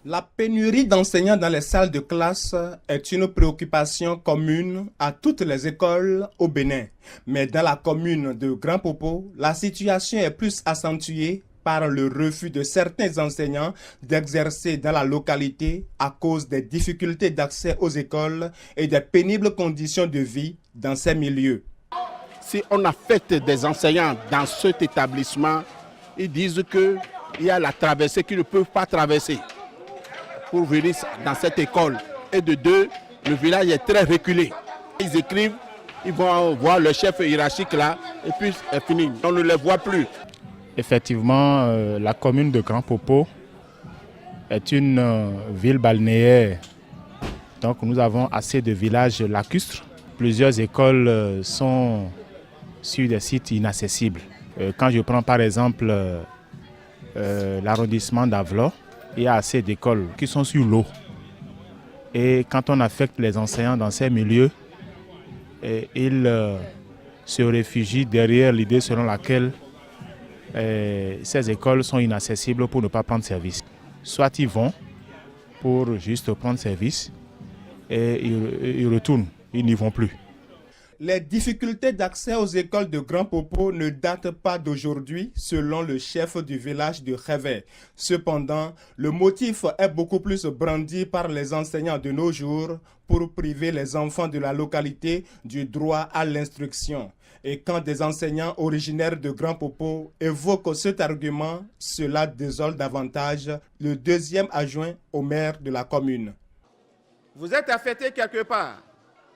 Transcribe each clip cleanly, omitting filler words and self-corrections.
La pénurie d'enseignants dans les salles de classe est une préoccupation commune à toutes les écoles au Bénin. Mais dans la commune de Grand Popo, la situation est plus accentuée par le refus de certains enseignants d'exercer dans la localité à cause des difficultés d'accès aux écoles et des pénibles conditions de vie dans ces milieux. Si on affecte des enseignants dans cet établissement, ils disent qu'il y a la traversée qu'ils ne peuvent pas traverser pour venir dans cette école. Et de deux, le village est très reculé. Ils écrivent, ils vont voir le chef hiérarchique là, et puis c'est fini. On ne les voit plus. Effectivement, la commune de Grand Popo est une ville balnéaire. Donc nous avons assez de villages lacustres. Plusieurs écoles sont sur des sites inaccessibles. Quand je prends par exemple l'arrondissement d'Avlor, il y a assez d'écoles qui sont sur l'eau. Et quand on affecte les enseignants dans ces milieux, ils se réfugient derrière l'idée selon laquelle ces écoles sont inaccessibles pour ne pas prendre service. Soit ils vont pour juste prendre service et ils retournent, ils n'y vont plus. Les difficultés d'accès aux écoles de Grand Popo ne datent pas d'aujourd'hui, selon le chef du village de Réveil. Cependant, le motif est beaucoup plus brandi par les enseignants de nos jours pour priver les enfants de la localité du droit à l'instruction. Et quand des enseignants originaires de Grand Popo évoquent cet argument, cela désole davantage le deuxième adjoint au maire de la commune. Vous êtes affecté quelque part.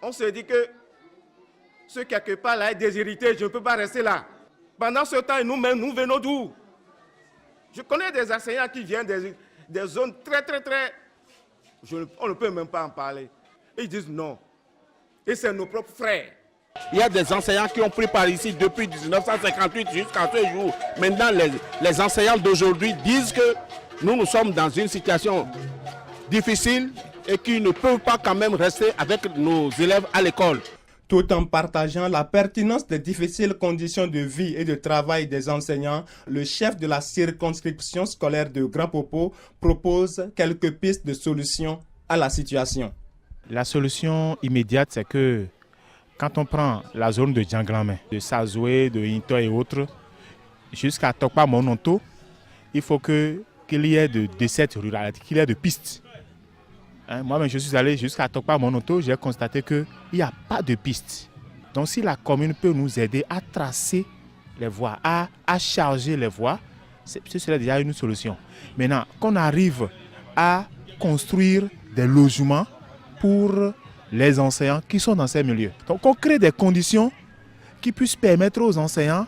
On se dit que ce quelque part là est déshérité, je ne peux pas rester là. Pendant ce temps, nous-mêmes, nous venons d'où? Je connais des enseignants qui viennent des zones très... on ne peut même pas en parler. Ils disent non. Et c'est nos propres frères. Il y a des enseignants qui ont pris par ici depuis 1958 jusqu'à ce jour. Maintenant, les enseignants d'aujourd'hui disent que nous sommes dans une situation difficile et qu'ils ne peuvent pas quand même rester avec nos élèves à l'école. Tout en partageant la pertinence des difficiles conditions de vie et de travail des enseignants, le chef de la circonscription scolaire de Grand Popo propose quelques pistes de solution à la situation. La solution immédiate, c'est que quand on prend la zone de Djanglamé, de Sazoué, de Into et autres, jusqu'à Tokpa Mononto, il faut qu'il y ait de cette ruralité, qu'il y ait de pistes. Moi-même, je suis allé jusqu'à Tokpa Mononto, j'ai constaté qu'il n'y a pas de pistes. Donc si la commune peut nous aider à tracer les voies, à charger les voies, ce serait déjà une solution. Maintenant, qu'on arrive à construire des logements pour les enseignants qui sont dans ces milieux. Donc on crée des conditions qui puissent permettre aux enseignants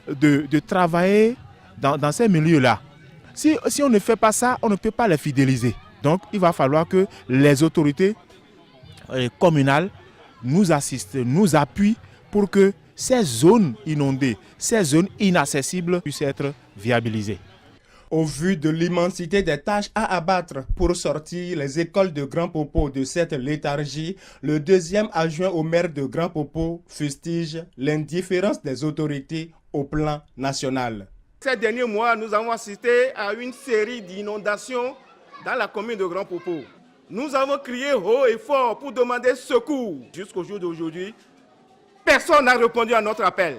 de travailler dans ces milieux-là. Si on ne fait pas ça, on ne peut pas les fidéliser. Donc il va falloir que les autorités communales nous assistent, nous appuient pour que ces zones inondées, ces zones inaccessibles puissent être viabilisées. Au vu de l'immensité des tâches à abattre pour sortir les écoles de Grand Popo de cette léthargie, le deuxième adjoint au maire de Grand Popo fustige l'indifférence des autorités au plan national. Ces derniers mois, nous avons assisté à une série d'inondations dans la commune de Grand Popo. Nous avons crié haut et fort pour demander secours. Jusqu'au jour d'aujourd'hui, personne n'a répondu à notre appel.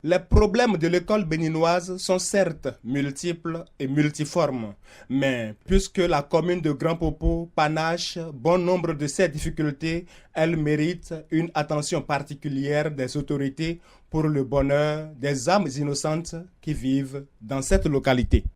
Les problèmes de l'école béninoise sont certes multiples et multiformes, mais puisque la commune de Grand Popo panache bon nombre de ces difficultés, elle mérite une attention particulière des autorités pour le bonheur des âmes innocentes qui vivent dans cette localité.